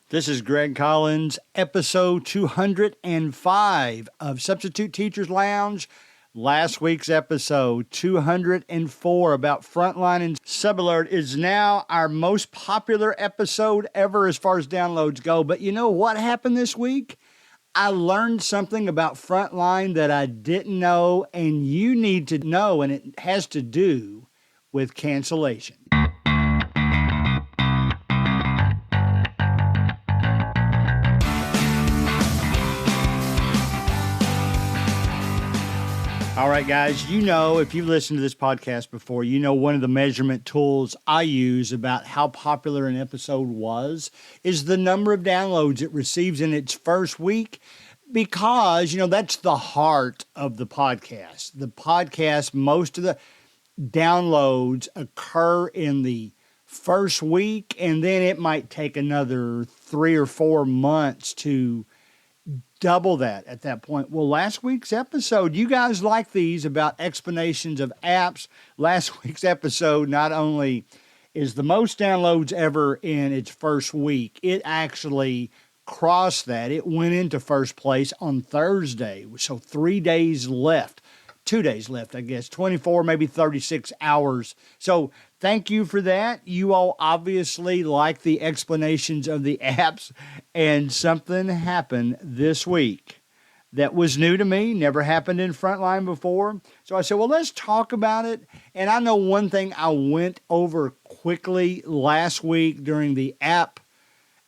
This is Greg Collins, episode 205 of Substitute Teachers Lounge. Last week's episode, 204, about Frontline and SubAlert, is now our most popular episode ever as far as downloads go. But you know what happened this week? I learned something about Frontline that I didn't know, and you need to know, and it has to do with cancellation. All right, guys, you know, if you've listened to this podcast before, you know one of the measurement tools I use about how popular an episode was is the number of downloads it receives in its first week, because, you know, that's the heart of the podcast. The podcast, most of the downloads occur in the first week, and then it might take another 3 or 4 months to double that at that point. Well, last week's episode, you guys like these about explanations of apps. Last week's episode not only is the most downloads ever in its first week, it actually crossed that. It went into first place on Thursday. So 3 days left. 2 days left, I guess. 24, maybe 36 hours. So thank you for that. You all obviously like the explanations of the apps, and something happened this week that was new to me, never happened in Frontline before. So I said, well, let's talk about it. And I know one thing I went over quickly last week during the app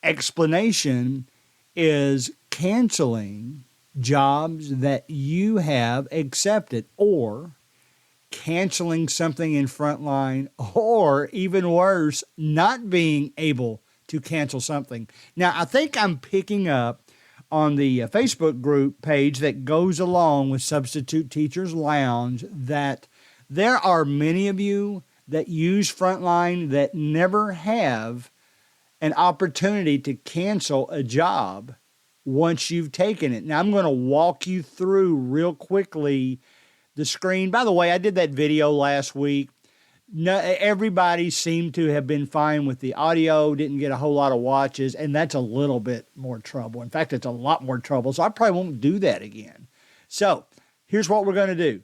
explanation is canceling jobs that you have accepted, or canceling something in Frontline, or even worse, not being able to cancel something. Now, I think I'm picking up on the Facebook group page that goes along with Substitute Teachers Lounge that there are many of you that use Frontline that never have an opportunity to cancel a job once you've taken it. Now, I'm going to walk you through real quickly the screen. By the way, I did that video last week. No, everybody seemed to have been fine with the audio, didn't get a whole lot of watches, and that's a little bit more trouble. In fact, it's a lot more trouble, so I probably won't do that again. So here's what we're going to do.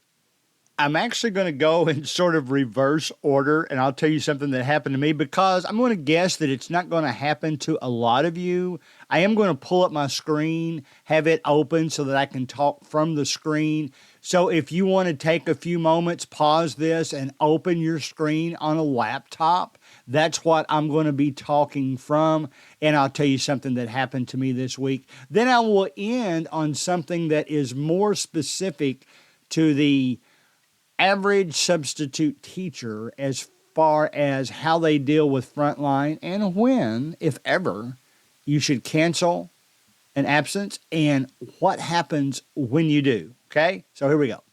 I'm actually going to go in sort of reverse order, and I'll tell you something that happened to me, because I'm going to guess that it's not going to happen to a lot of you. I am going to pull up my screen, have it open so that I can talk from the screen. So if you want to take a few moments, pause this and open your screen on a laptop, that's what I'm going to be talking from. And I'll tell you something that happened to me this week. Then I will end on something that is more specific to the average substitute teacher as far as how they deal with Frontline and when, if ever, you should cancel an absence and what happens when you do. Okay, so here we go.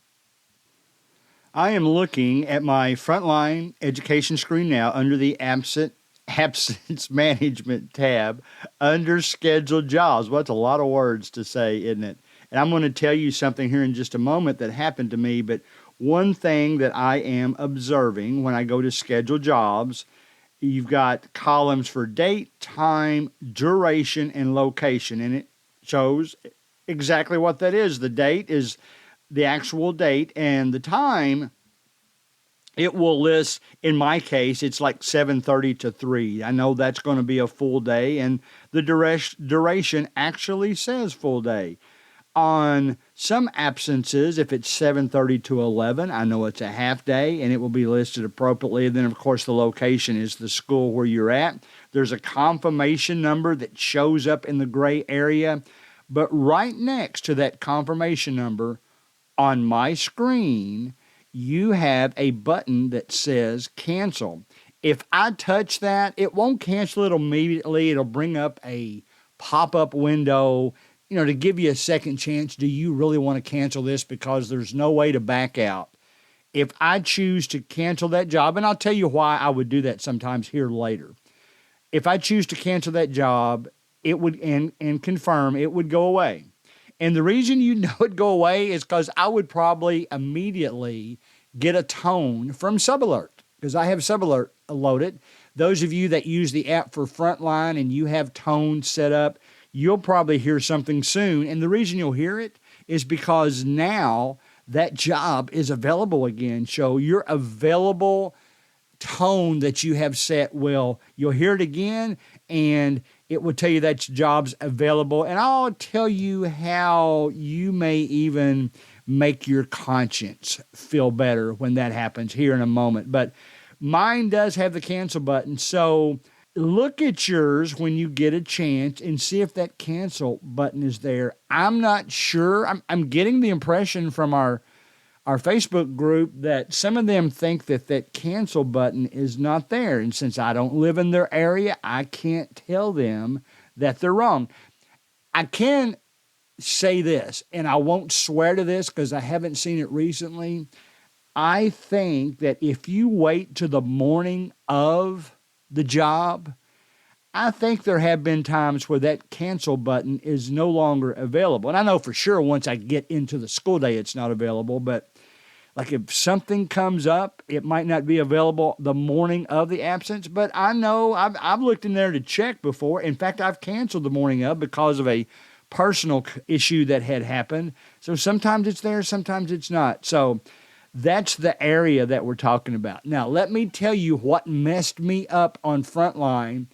I am looking at my Frontline education screen now under the absence management tab under scheduled jobs. Well, that's a lot of words to say, isn't it? And I'm going to tell you something here in just a moment that happened to me, but one thing that I am observing when I go to schedule jobs, you've got columns for date, time, duration, and location, and it shows exactly what that is. The date is the actual date, and the time, it will list, in my case, it's like 7:30 to 3. I know that's going to be a full day, and the duration actually says full day. On some absences, if it's 7:30 to 11, I know it's a half day, and it will be listed appropriately. And then, of course, the location is the school where you're at. There's a confirmation number that shows up in the gray area. But right next to that confirmation number on my screen, you have a button that says cancel. If I touch that, it won't cancel it immediately. It'll bring up a pop-up window, you know, to give you a second chance. Do you really want to cancel this? Because there's no way to back out. If I choose to cancel that job, and I'll tell you why I would do that sometimes here later. If I choose to cancel that job, it would, and confirm, it would go away. And the reason you know it'd go away is because I would probably immediately get a tone from SubAlert, because I have SubAlert loaded, Those of you that use the app for Frontline and you have tone set up, you'll probably hear something soon. And the reason you'll hear it is because now that job is available again. So your available tone that you have set, well, you'll hear it again and it will tell you that job's available. And I'll tell you how you may even make your conscience feel better when that happens here in a moment. But mine does have the cancel button. So look at yours when you get a chance and see if that cancel button is there. I'm not sure. I'm getting the impression from our Facebook group that some of them think that cancel button is not there. And since I don't live in their area, I can't tell them that they're wrong. I can say this, and I won't swear to this because I haven't seen it recently. I think that if you wait to the morning of the job, I think there have been times where that cancel button is no longer available. And I know for sure once I get into the school day, it's not available. But like if something comes up, it might not be available the morning of the absence. But I know I've looked in there to check before. In fact, I've canceled the morning of because of a personal issue that had happened. So sometimes it's there, sometimes it's not. So that's the area that we're talking about. Now, let me tell you what messed me up on Frontline.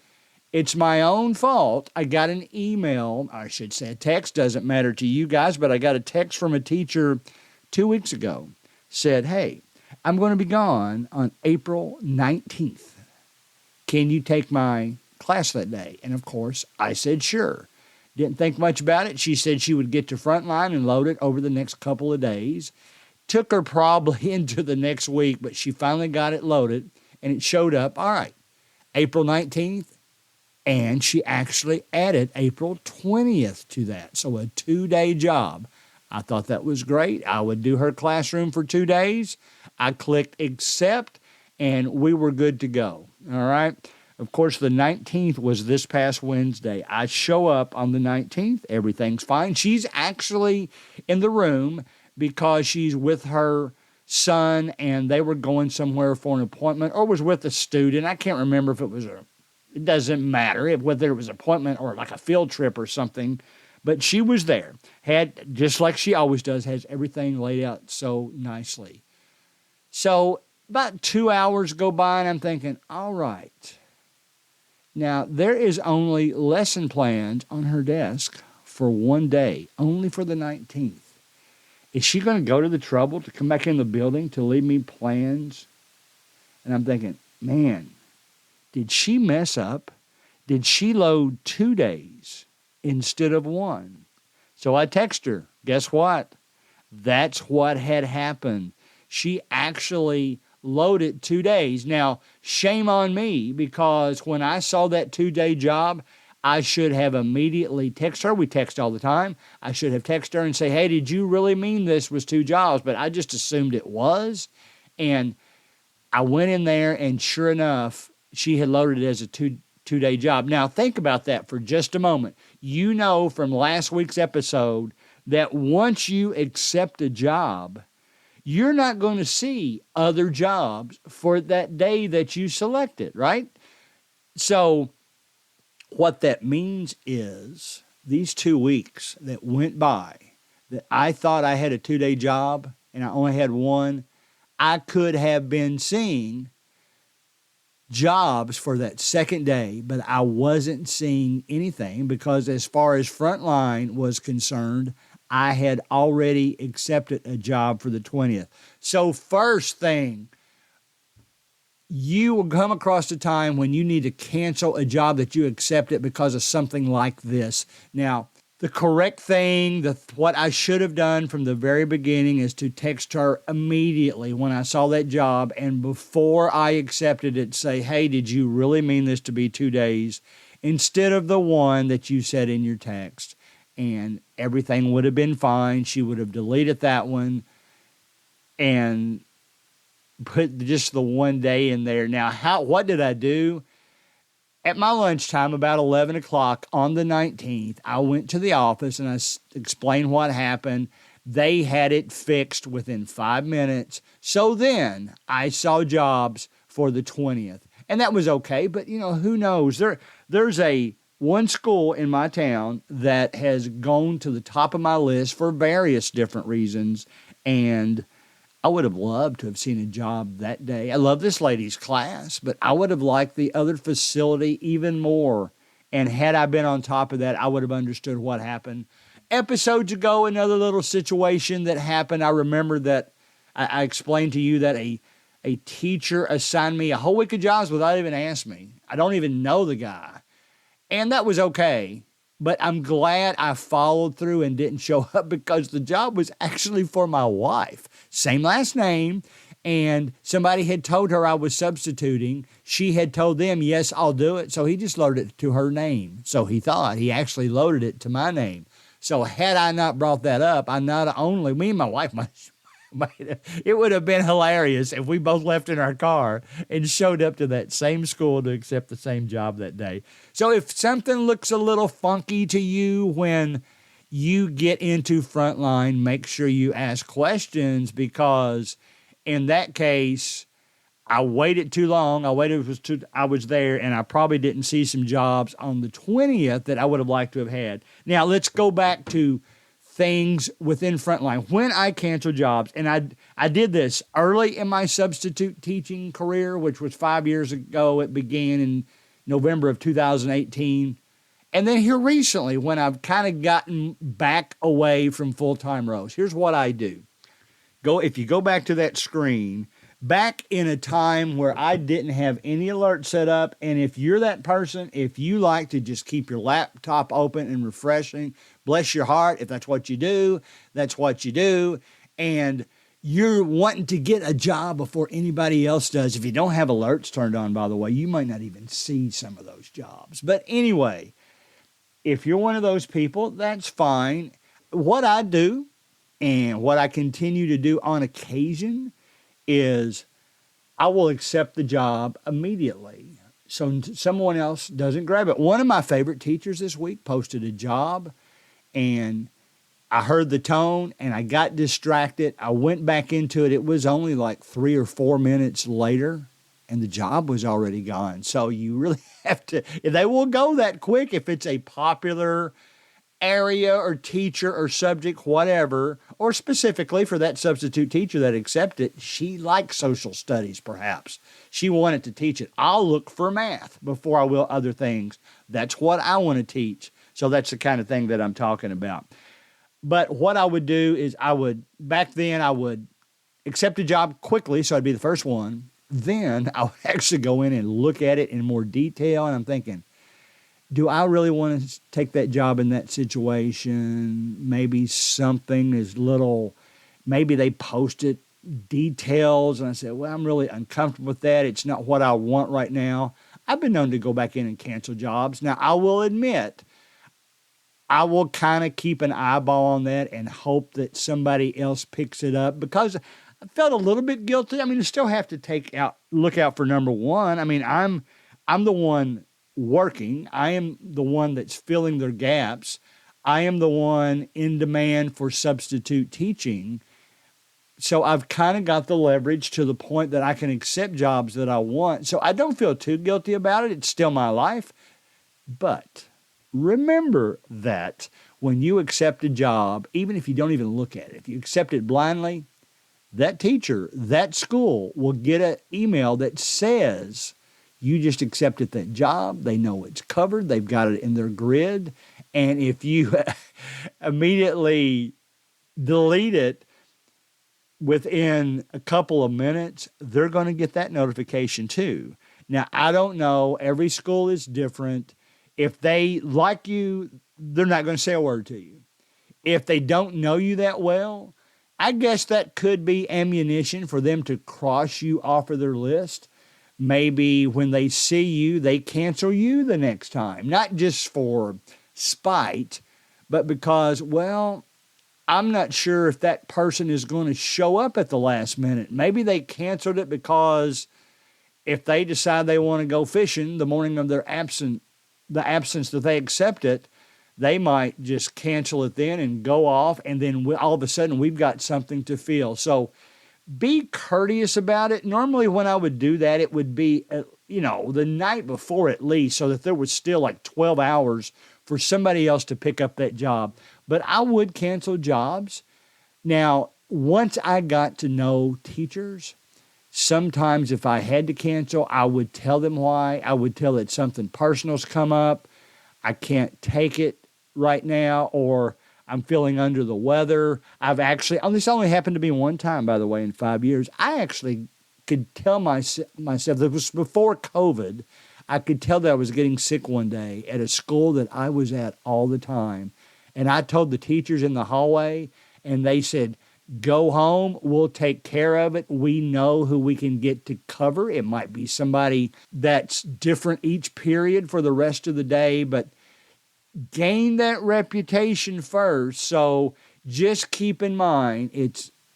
It's my own fault. I got an email, I should say a text, doesn't matter to you guys, but I got a text from a teacher 2 weeks ago. Said, hey, I'm going to be gone on April 19th. Can you take my class that day? And of course, I said, sure. Didn't think much about it. She said she would get to Frontline and load it over the next couple of days. Took her probably into the next week, but she finally got it loaded and it showed up. All right, April 19th. And she actually added April 20th to that. So a 2-day job. I thought that was great. I would do her classroom for 2 days. I clicked accept and we were good to go. All right. Of course, the 19th was this past Wednesday. I show up on the 19th. Everything's fine. She's actually in the room because she's with her son and they were going somewhere for an appointment or was with a student. I can't remember if it doesn't matter whether it was an appointment or like a field trip or something, but she was there. Had, just like she always does, has everything laid out so nicely. So about 2 hours go by and I'm thinking, all right. Now, there is only lesson plans on her desk for 1 day, only for the 19th. Is she going to go to the trouble to come back in the building to leave me plans? And I'm thinking, man, did she mess up? Did she load 2 days instead of 1? So I text her. Guess what? That's what had happened. She actually loaded 2 days. Now, shame on me because when I saw that 2-day job, I should have immediately texted her. We text all the time. I should have texted her and say, hey, did you really mean this was 2 jobs? But I just assumed it was. And I went in there and sure enough, she had loaded it as a two-day job. Now, think about that for just a moment. You know from last week's episode that once you accept a job, you're not going to see other jobs for that day that you selected, right? So what that means is these 2 weeks that went by that I thought I had a 2-day job and I only had 1, I could have been seeing jobs for that second day, but I wasn't seeing anything because as far as Frontline was concerned, I had already accepted a job for the 20th. So first thing, you will come across a time when you need to cancel a job that you accepted because of something like this. Now, the correct thing, what I should have done from the very beginning is to text her immediately when I saw that job and before I accepted it, say, hey, did you really mean this to be 2 days instead of the 1 that you said in your text? And everything would have been fine. She would have deleted that one and put just the 1 day in there. Now, what did I do? At my lunchtime, about 11 o'clock on the 19th, I went to the office and I explained what happened. They had it fixed within 5 minutes. So then I saw jobs for the 20th. And that was okay, but who knows? There's a one school in my town that has gone to the top of my list for various different reasons, and I would have loved to have seen a job that day. I love this lady's class, but I would have liked the other facility even more. And had I been on top of that, I would have understood what happened. Episodes ago, another little situation that happened, I remember that I explained to you that a teacher assigned me a whole week of jobs without even asking me. I don't even know the guy. And that was okay. But I'm glad I followed through and didn't show up because the job was actually for my wife. Same last name. And somebody had told her I was substituting. She had told them, yes, I'll do it. So he just loaded it to her name. So he thought he actually loaded it to my name. So had I not brought that up, me and my wife it would have been hilarious if we both left in our car and showed up to that same school to accept the same job that day. So if something looks a little funky to you when you get into Frontline, make sure you ask questions, because in that case, I waited too long. I was there, and I probably didn't see some jobs on the 20th that I would have liked to have had. Now, let's go back to things within Frontline. When I cancel jobs, and I did this early in my substitute teaching career, which was 5 years ago. It began in November of 2018. And then here recently, when I've kind of gotten back away from full-time roles, here's what I do. If you go back to that screen, back in a time where I didn't have any alerts set up, and if you're that person, if you like to just keep your laptop open and refreshing, bless your heart. If that's what you do, that's what you do. And you're wanting to get a job before anybody else does. If you don't have alerts turned on, by the way, you might not even see some of those jobs. But anyway, if you're one of those people, that's fine. What I do and what I continue to do on occasion is I will accept the job immediately so someone else doesn't grab it. One of my favorite teachers this week posted a job, and I heard the tone and I got distracted. I went back into it. It was only like 3 or 4 minutes later, and the job was already gone. So you really have to, they will go that quick if it's a popular area or teacher or subject, whatever, or specifically for that substitute teacher that accepted it, she likes social studies perhaps. She wanted to teach it. I'll look for math before I will other things. That's what I want to teach. So that's the kind of thing that I'm talking about. But what I would do is back then I would accept a job quickly, so I'd be the first one. Then I would actually go in and look at it in more detail, and I'm thinking, do I really want to take that job in that situation? Maybe something is maybe they posted details, and I said, well, I'm really uncomfortable with that. It's not what I want right now. I've been known to go back in and cancel jobs. Now, I will admit, I will kind of keep an eyeball on that and hope that somebody else picks it up, because I felt a little bit guilty. I mean, you still have to look out for number one. I mean, I'm the one working. I am the one that's filling their gaps. I am the one in demand for substitute teaching. So I've kind of got the leverage to the point that I can accept jobs that I want. So I don't feel too guilty about it. It's still my life. But remember that when you accept a job, even if you don't even look at it, if you accept it blindly, that teacher, that school will get an email that says you just accepted that job. They know it's covered. They've got it in their grid. And if you immediately delete it within a couple of minutes, they're going to get that notification too. Now, I don't know. Every school is different. If they like you, they're not going to say a word to you. If they don't know you that well, I guess that could be ammunition for them to cross you off of their list. Maybe when they see you, they cancel you the next time. Not just for spite, but because, well, I'm not sure if that person is going to show up at the last minute. Maybe they canceled it because if they decide they want to go fishing the morning of the absence that they accept it, they might just cancel it then and go off, and then all of a sudden we've got something to fill. So be courteous about it. Normally when I would do that, it would be the night before at least, so that there was still like 12 hours for somebody else to pick up that job. But I would cancel jobs. Now, once I got to know teachers, sometimes if I had to cancel, I would tell them why. I would tell that something personal's come up. I can't take it right now, or I'm feeling under the weather. This only happened to me one time, by the way, in 5 years. I actually could tell myself, that was before COVID, I could tell that I was getting sick one day at a school that I was at all the time. And I told the teachers in the hallway, and they said, go home, we'll take care of it. We know who we can get to cover. It might be somebody that's different each period for the rest of the day, but gain that reputation first. So just keep in mind,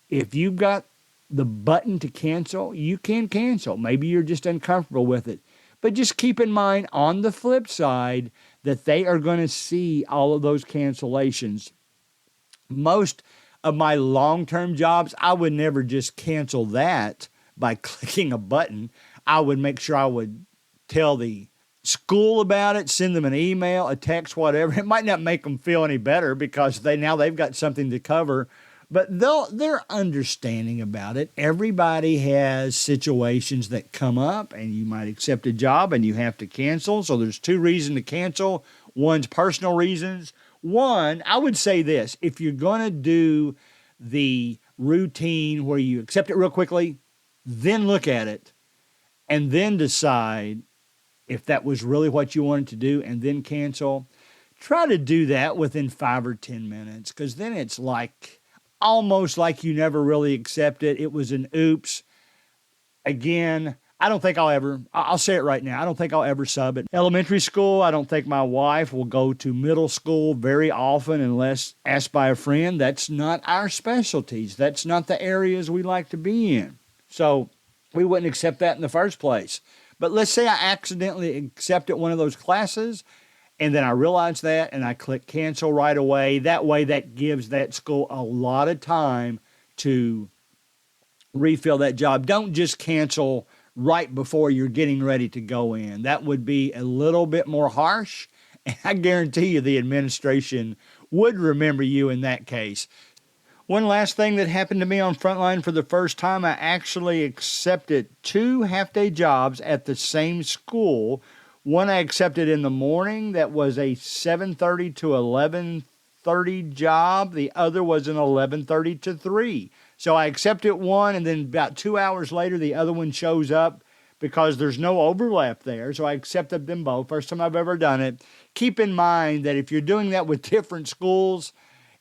if you've got the button to cancel, you can cancel. Maybe you're just uncomfortable with it. But just keep in mind, on the flip side, that they are going to see all of those cancellations. Most of my long-term jobs, I would never just cancel that by clicking a button. I would make sure I would tell the school about it, send them an email, a text, whatever. It might not make them feel any better because they've got something to cover, but they're understanding about it. Everybody has situations that come up, and you might accept a job and you have to cancel. So there's two reasons to cancel. One's personal reasons. One, I would say this: if you're going to do the routine where you accept it real quickly, then look at it, and then decide if that was really what you wanted to do, and then cancel. Try to do that within 5 or 10 minutes, because then it's almost like you never really accept it. It was an oops. Again, I don't think I'll say it right now, I don't think I'll ever sub at elementary school. I don't think my wife will go to middle school very often unless asked by a friend. That's not our specialties. That's not the areas we like to be in. So we wouldn't accept that in the first place. But let's say I accidentally accepted one of those classes, and then I realize that, and I click cancel right away. That way, that gives that school a lot of time to refill that job. Don't just cancel right before you're getting ready to go in. That would be a little bit more harsh, and I guarantee you the administration would remember you in that case. One last thing that happened to me on Frontline for the first time, I actually accepted 2 half-day jobs at the same school. One I accepted in the morning, that was a 7:30 to 11:30 job. The other was an 11:30 to 3. So I accepted one, and then about 2 hours later, the other one shows up because there's no overlap there. So I accepted them both. First time I've ever done it. Keep in mind that if you're doing that with different schools,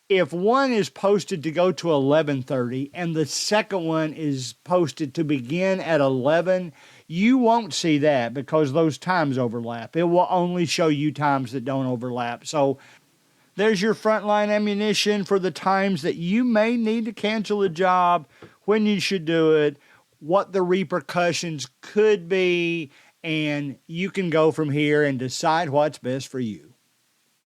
if one is posted to go to 11:30 and the second one is posted to begin at 11, you won't see that because those times overlap. It will only show you times that don't overlap. So there's your Frontline ammunition for the times that you may need to cancel a job, when you should do it, what the repercussions could be, and you can go from here and decide what's best for you.